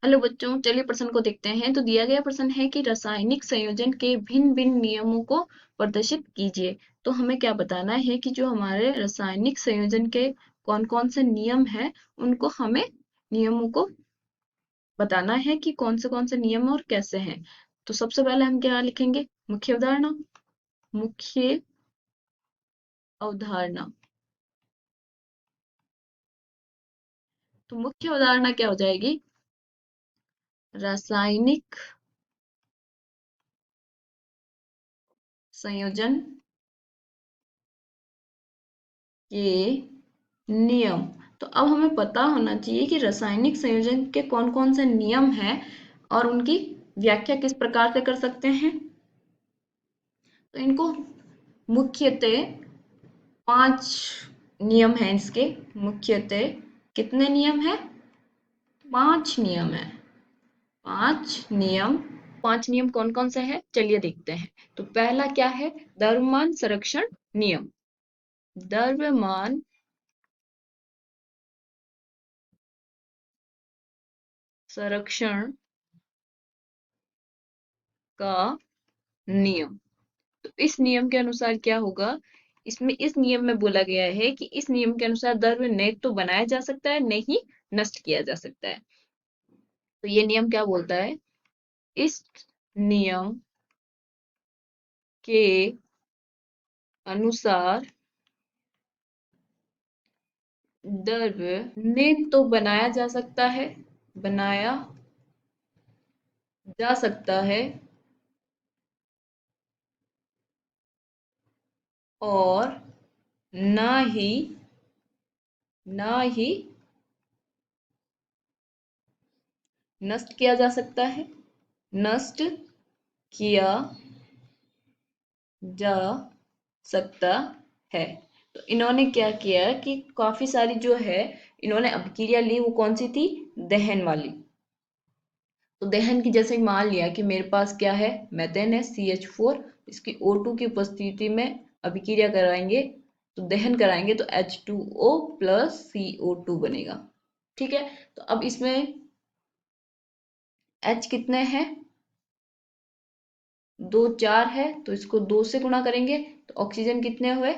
Hello बच्चों, चलिए प्रश्न को देखते हैं। तो दिया गया प्रश्न है कि रासायनिक संयोजन के भिन्न भिन्न नियमों को प्रदर्शित कीजिए। तो हमें क्या बताना है कि जो हमारे रासायनिक संयोजन के कौन कौन से नियम हैं, उनको हमें नियमों को बताना है कि कौन से नियम और कैसे हैं। तो सबसे पहले हम क्या लिखेंगे? मुख्य अवधारणा। मुख्य अवधारणा। तो मुख्य अवधारणा क्या हो जाएगी? रासायनिक संयोजन के नियम। तो अब हमें पता होना चाहिए कि रासायनिक संयोजन के कौन कौन से नियम हैं और उनकी व्याख्या किस प्रकार से कर सकते हैं। तो इनको मुख्यतः 5 नियम हैं इसके। मुख्यतः कितने नियम हैं? 5 नियम है। 5 नियम। 5 नियम कौन कौन से हैं, चलिए देखते हैं। तो पहला क्या है? द्रव्यमान संरक्षण नियम। द्रव्यमान संरक्षण का नियम। तो इस नियम के अनुसार क्या होगा? इसमें इस नियम में बोला गया है कि इस नियम के अनुसार द्रव्य न तो बनाया जा सकता है, न ही नष्ट किया जा सकता है। तो ये नियम क्या बोलता है? इस नियम के अनुसार द्रव्य न तो बनाया जा सकता है, बनाया जा सकता है, और ना ही ना ही नष्ट किया जा सकता है। नष्ट किया जा सकता है। तो इन्होंने क्या किया कि काफी सारी जो है, इन्होंने अभिक्रिया ली, वो कौन सी थी? दहन वाली। तो दहन की जैसे मान लिया कि मेरे पास क्या है? मेथेन है, CH4। इसकी O2 की उपस्थिति में अभिक्रिया कराएंगे, तो दहन कराएंगे, तो H2O प्लस CO2 बनेगा। ठीक है। तो अब इसमें H कितने हैं? 2 4 है, तो इसको 2 से गुणा करेंगे, तो ऑक्सीजन कितने हुए?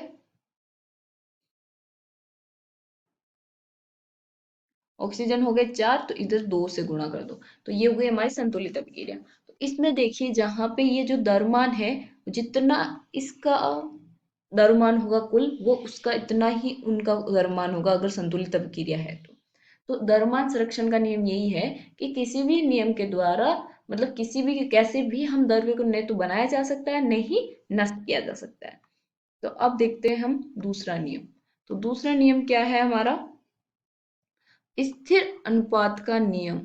ऑक्सीजन हो गए 4, तो इधर 2 से गुणा कर दो, तो ये हो गई हमारी संतुलित अभिक्रिया। तो इसमें देखिए, जहां पे ये जो द्रव्यमान है, जितना इसका द्रव्यमान होगा कुल, वो उसका इतना ही उनका द्रव्यमान होगा अगर संतुलित अभिक्रिया है तो। तो द्रव्यमान संरक्षण का नियम यही है कि किसी भी नियम के द्वारा, मतलब किसी भी कैसे भी हम द्रव्य को न तो बनाया जा सकता है, न ही नष्ट किया जा सकता है। तो अब देखते हैं हम दूसरा नियम। तो दूसरा नियम क्या है हमारा? स्थिर अनुपात का नियम।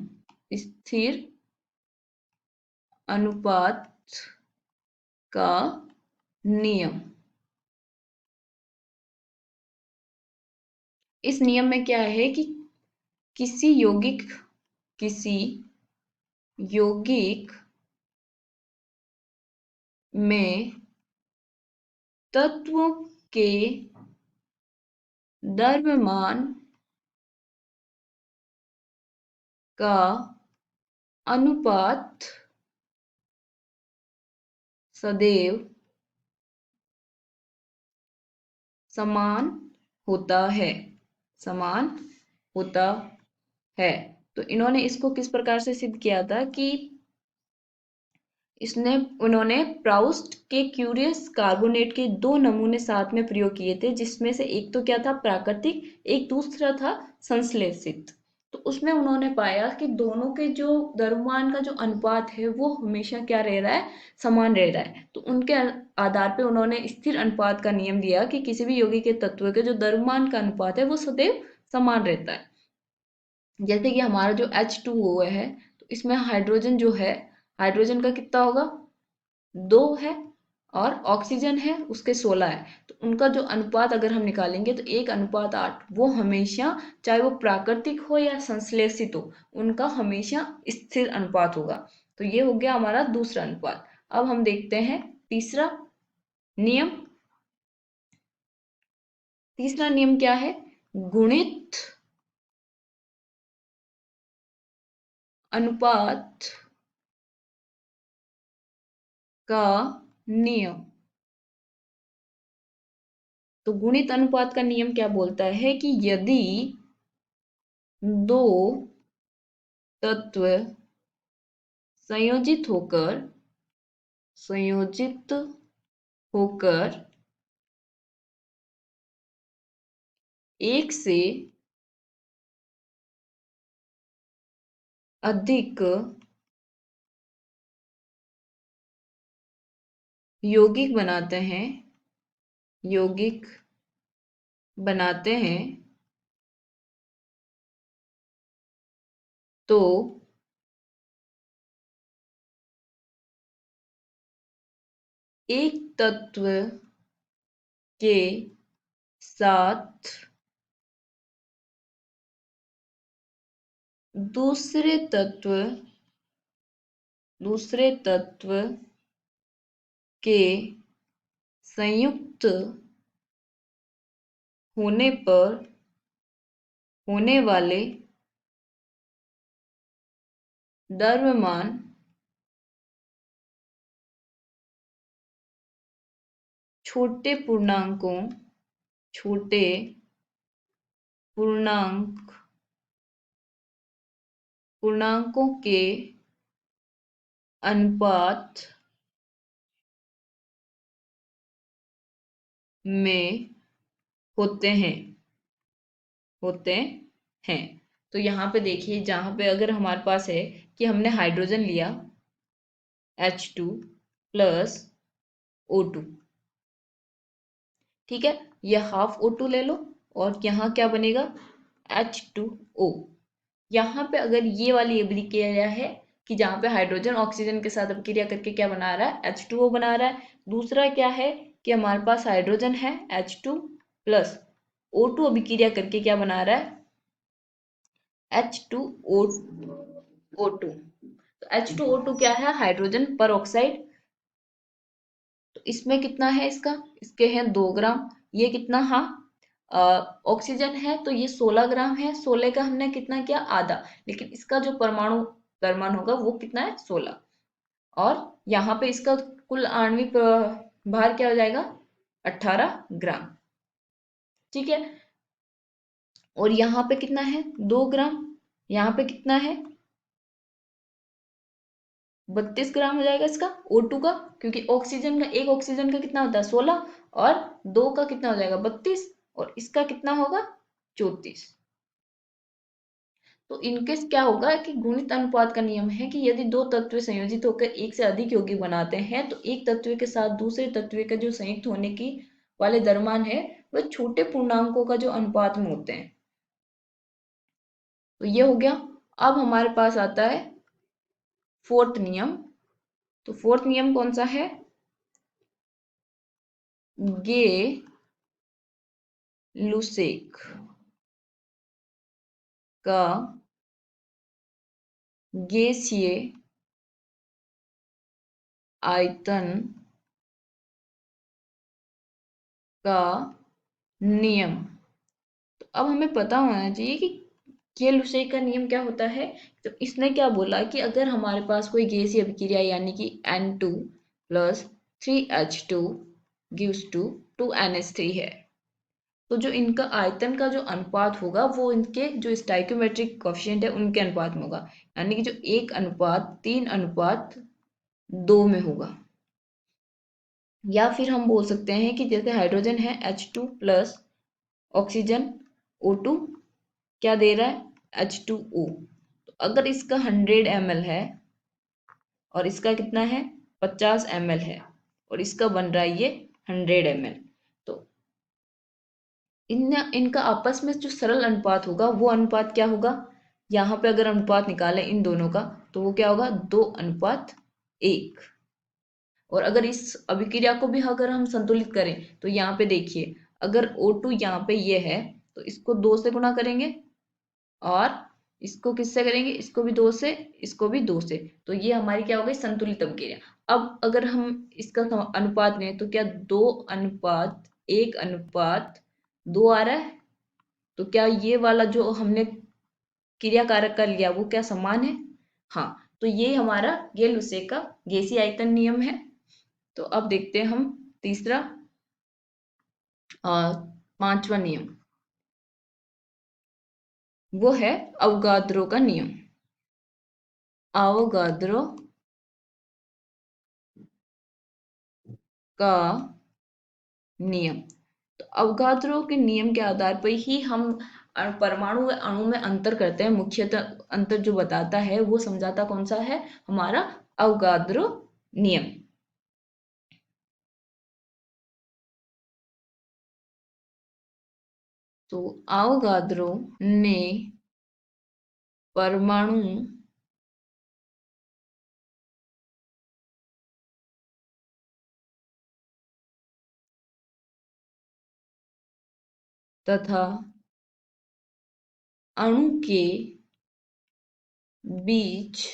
स्थिर अनुपात का नियम। इस नियम में क्या है कि किसी यौगिक किसी यौगिक में तत्वों के द्रव्यमान का अनुपात सदैव समान होता है। समान होता है। तो इन्होंने इसको किस प्रकार से सिद्ध किया था कि इसने उन्होंने प्राउस्ट के क्यूरियस कार्बोनेट के 2 नमूने साथ में प्रयोग किए थे, जिसमें से एक तो क्या था? प्राकृतिक, एक दूसरा था संश्लेषित। तो उसमें उन्होंने पाया कि दोनों के जो द्रव्यमान का जो अनुपात है, वो हमेशा क्या रह रहा है? समान रह रहा है। तो उनके आधार पे उन्होंने स्थिर अनुपात का नियम दिया कि किसी भी यौगिक के तत्व के जो द्रव्यमान का अनुपात है, वो सदैव समान रहता है। जैसे कि हमारा जो H2O है, तो इसमें हाइड्रोजन जो है, हाइड्रोजन का कितना होगा? 2 है, और ऑक्सीजन है उसके 16 है। तो उनका जो अनुपात अगर हम निकालेंगे, तो 1:8। वो हमेशा, चाहे वो प्राकृतिक हो या संश्लेषित हो, उनका हमेशा स्थिर अनुपात होगा। तो ये हो गया हमारा दूसरा अनुपात। अब हम देखते हैं तीसरा नियम। तीसरा नियम क्या है? गुणित अनुपात का नियम। तो गुणित अनुपात का नियम क्या बोलता है कि यदि दो तत्व संयोजित होकर एक से अधिक यौगिक बनाते हैं तो एक तत्व के साथ दूसरे तत्व के संयुक्त होने पर होने वाले द्रव्यमान छोटे पूर्णांकों के अनुपात में होते हैं। तो यहाँ पे देखिए, जहाँ पे अगर हमारे पास है कि हमने हाइड्रोजन लिया H2 प्लस O2, ठीक है, ये हाफ O2 ले लो और यहाँ क्या बनेगा H2O। यहाँ पे अगर ये वाली अभिक्रिया है कि जहाँ पे हाइड्रोजन ऑक्सीजन के साथ अभिक्रिया करके क्या बना रहा है H2O बना रहा है। दूसरा क्या है कि हमारे पास हाइड्रोजन है H2 प्लस O2 अभिक्रिया करके क्या बना रहा है H2O2। तो H2O2 क्या है हाइड्रोजन पर ऑक्साइड। तो इसमें कितना है इसके हैं 2 ग्राम। ये कितना, हाँ, ऑक्सीजन है तो ये 16 ग्राम है। 16 का हमने कितना किया आधा, लेकिन इसका जो परमाणु द्रव्यमान होगा वो कितना है 16। और यहाँ पे इसका कुल आणविक भार क्या हो जाएगा 18 ग्राम, ठीक है। और यहाँ पे कितना है 2 ग्राम, यहाँ पे कितना है 32 ग्राम हो जाएगा इसका O2 का, क्योंकि एक ऑक्सीजन का कितना होता है 16 और 2 का कितना हो जाएगा 32 और इसका कितना होगा 34। तो इनके क्या होगा कि गुणित अनुपात का नियम है कि यदि दो तत्व संयोजित होकर एक से अधिक यौगिक बनाते हैं तो एक तत्व के साथ दूसरे तत्व का जो संयुक्त होने की वाले द्रव्यमान है वह छोटे पूर्णांकों का जो अनुपात में होते हैं। तो ये हो गया। अब हमारे पास आता है फोर्थ नियम। तो फोर्थ नियम कौन सा है, गे लुसेक का गैसीय आयतन का नियम। तो अब हमें पता होना चाहिए कि के लुसेक का नियम क्या होता है। तो इसने क्या बोला कि अगर हमारे पास कोई गैसीय अभिक्रिया यानी कि N2 plus 3H2 gives to 2NH3 है, तो जो इनका आयतन का जो अनुपात होगा वो इनके जो स्टाइक्योमेट्रिक कोएफिशिएंट है उनके अनुपात में होगा, यानी कि जो 1:3:2 में होगा। या फिर हम बोल सकते हैं कि जैसे हाइड्रोजन है H2 प्लस ऑक्सीजन O2 क्या दे रहा है H2O। तो अगर इसका 100 ml है और इसका कितना है 50 ml है और इसका बन रहा है ये 100 ml, तो इनका आपस में जो सरल अनुपात होगा वो अनुपात क्या होगा, यहाँ पे अगर अनुपात निकालें इन दोनों का तो वो क्या होगा 2:1। और अगर इस अभिक्रिया को भी अगर हम संतुलित करें तो यहाँ पे देखिए, अगर O2 यहाँ पे ये है तो इसको 2 से गुणा करेंगे और इसको किससे करेंगे, इसको भी 2 से, इसको भी 2 से, तो ये हमारी क्या हो गई संतुलित अभिक्रिया। अब अगर हम इसका अनुपात लें तो क्या 2:1:2 आ रहा है। तो क्या ये वाला जो हमने क्रिया कारक कर लिया वो क्या समान है, हाँ, तो ये हमारा गेल-लुसे का गेसी आयतन नियम है। तो अब देखते हैं हम तीसरा पांचवा नियम, वो है अवोगाद्रो का नियम। अवोगाद्रो का नियम। तो अवोगाद्रो के नियम के आधार पर ही हम परमाणु व अणु में अंतर करते हैं। मुख्यतः अंतर जो बताता है वो समझाता कौन सा है, हमारा अवोगाद्रो नियम। तो अवोगाद्रो ने परमाणु तथा अणु के बीच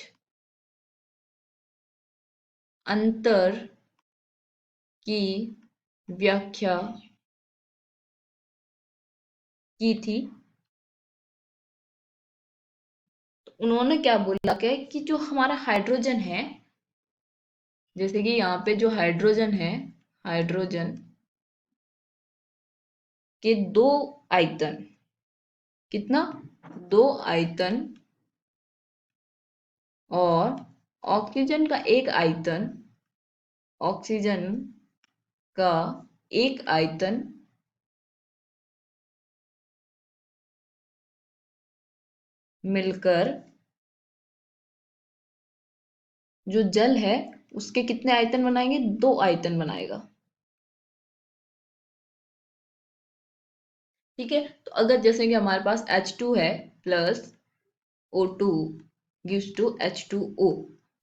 अंतर की व्याख्या की थी। तो उन्होंने क्या बोला कि जो हमारा हाइड्रोजन है, जैसे कि यहाँ पे जो हाइड्रोजन है, हाइड्रोजन के दो आयतन, कितना, दो आयतन, और ऑक्सीजन का एक आयतन, ऑक्सीजन का एक आयतन मिलकर जो जल है उसके कितने आयतन बनाएंगे, दो आयतन बनाएगा। ठीक है, तो अगर जैसे कि हमारे पास H2 है plus O2 gives to H2O,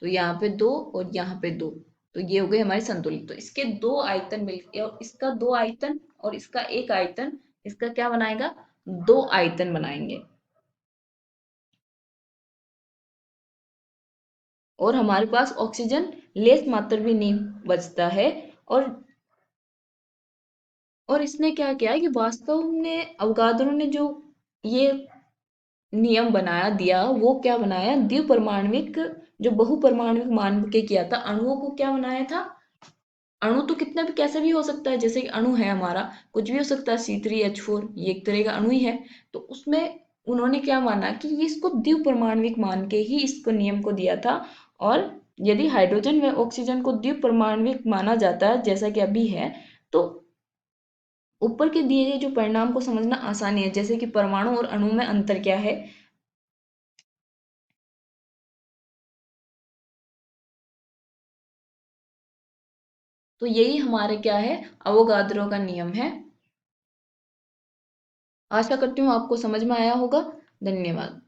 तो यहाँ पे दो और यहाँ पे दो, तो ये हो गए हमारे संतुलित। तो इसके दो आयतन मिल, और इसका दो आयतन और इसका एक आयतन, इसका क्या बनाएगा, दो आयतन बनाएंगे। और हमारे पास ऑक्सीजन लेस मात्रा भी नहीं बचता है। और इसने क्या किया है कि वास्तव में अवगाद्रो ने जो ये नियम बनाया दिया, वो क्या बनाया, द्विपरमाणविक, जो बहुपरमाणविक मान के किया था, अणुओं को क्या बनाया था। अणु तो कितना भी कैसे भी हो सकता है, जैसे कि अणु है हमारा, कुछ भी हो सकता है, C3H4, ये एक तरह का अणु ही है। तो उसमें उन्होंने क्या माना कि ये इसको द्विपरमाणविक मान के ही इसको नियम को दिया था। और यदि हाइड्रोजन व ऑक्सीजन को द्विपरमाणविक माना जाता है जैसा कि अभी है, तो ऊपर के दिए गए जो परिणाम को समझना आसानी है, जैसे कि परमाणु और अणु में अंतर क्या है। तो यही हमारे क्या है, अवोगाद्रो का नियम है। आशा करती हूँ आपको समझ में आया होगा। धन्यवाद।